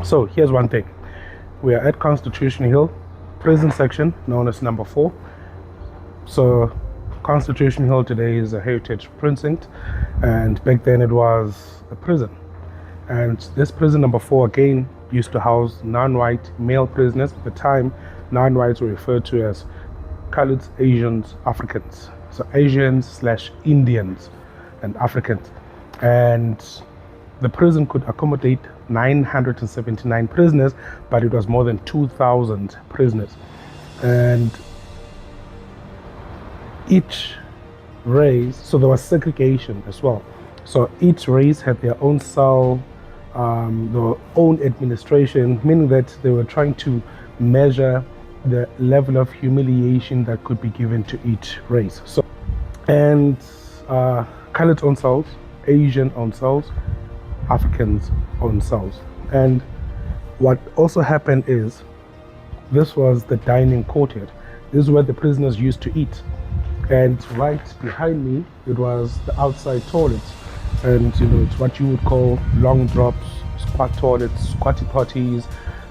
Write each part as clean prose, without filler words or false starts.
So here's one thing. We are at Constitution Hill, prison section known as number 4. So Constitution Hill today is a heritage precinct, and back then it was a prison. And this prison number 4 again used to house non-white male prisoners. At the time, non-whites were referred to as colored Asians, Africans. So Asians/Indians and Africans. And the prison could accommodate 979 prisoners, but it was more than 2,000 prisoners. And each race, so there was segregation as well. So each race had their own cell, their own administration, meaning that they were trying to measure the level of humiliation that could be given to each race. So, and colored own cells, Asian own cells, Africans own cells. And what also happened is, this was the dining courtyard. This is where the prisoners used to eat. And right behind me, it was the outside toilets. And it's what you would call long drops, squat toilets, squatty potties.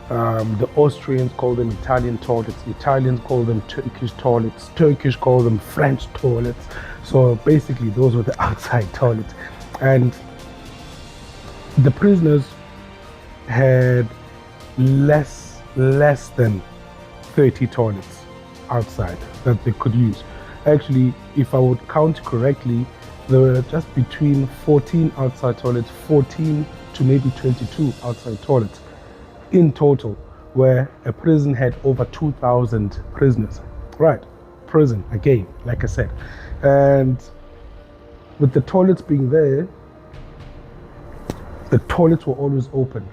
The Austrians call them Italian toilets. Italians call them Turkish toilets. Turkish call them French toilets. So basically, those were the outside toilets. And the prisoners had less than 30 toilets outside that they could use. Actually, if I would count correctly, there were just between 14 outside toilets, 14 to maybe 22 outside toilets in total, where a prison had over 2,000 prisoners. Right, prison again, like I said. And with the toilets being there, the toilets were always open.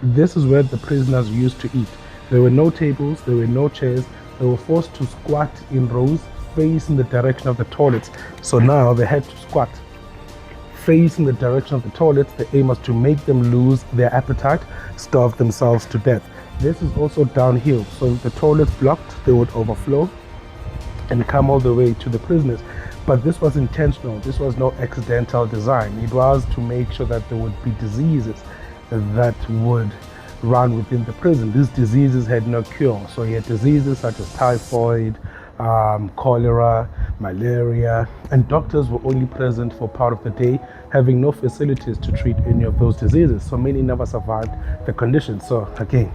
This is where the prisoners used to eat. There were no tables, there were no chairs. They were forced to squat in rows facing the direction of the toilets. So now they had to squat facing the direction of the toilets. The aim was to make them lose their appetite, starve themselves to death. This is also downhill, so if the toilets blocked, they would overflow and come all the way to the prisoners. But this was intentional. This was no accidental design. It was to make sure that there would be diseases that would run within the prison. These diseases had no cure. So you had diseases such as typhoid, cholera, malaria, and doctors were only present for part of the day, having no facilities to treat any of those diseases. So many never survived the condition. So again,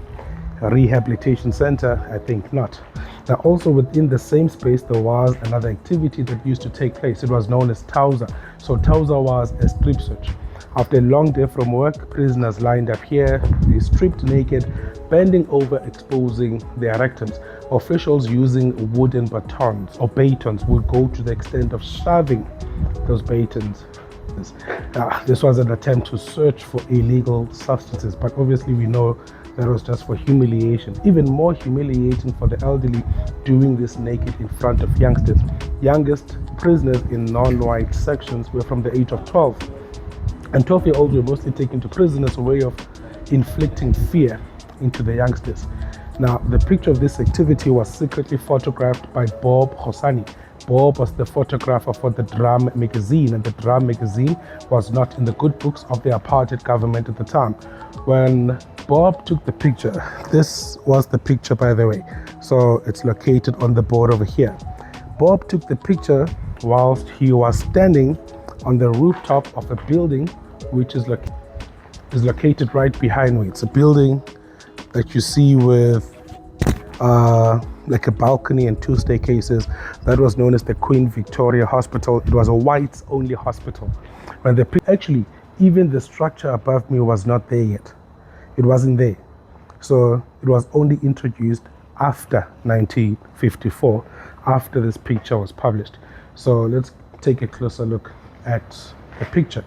a rehabilitation center, I think not. Now also within the same space, there was another activity that used to take place. It was known as Tauza. So Tauza was a strip search. After a long day from work, prisoners lined up here, they stripped naked, bending over, exposing their rectums. Officials using wooden batons or batons would go to the extent of shoving those batons. This was an attempt to search for illegal substances, but obviously we know that was just for humiliation. Even more humiliating for the elderly, doing this naked in front of youngsters. Youngest prisoners in non-white sections were from the age of 12. And 12-year-olds were mostly taken to prison as a way of inflicting fear into the youngsters. Now, the picture of this activity was secretly photographed by Bob Hosani. Bob was the photographer for the Drum magazine, and the Drum magazine was not in the good books of the apartheid government at the time. When Bob took the picture, this was the picture, by the way, so it's located on the board over here. Bob took the picture whilst he was standing on the rooftop of a building which is located right behind me. It's a building that you see with like a balcony and 2 staircases. That was known as the Queen Victoria Hospital. It was a whites only hospital. When actually, even the structure above me was not there yet. It wasn't there. So it was only introduced after 1954, after this picture was published. So let's take a closer look at the picture.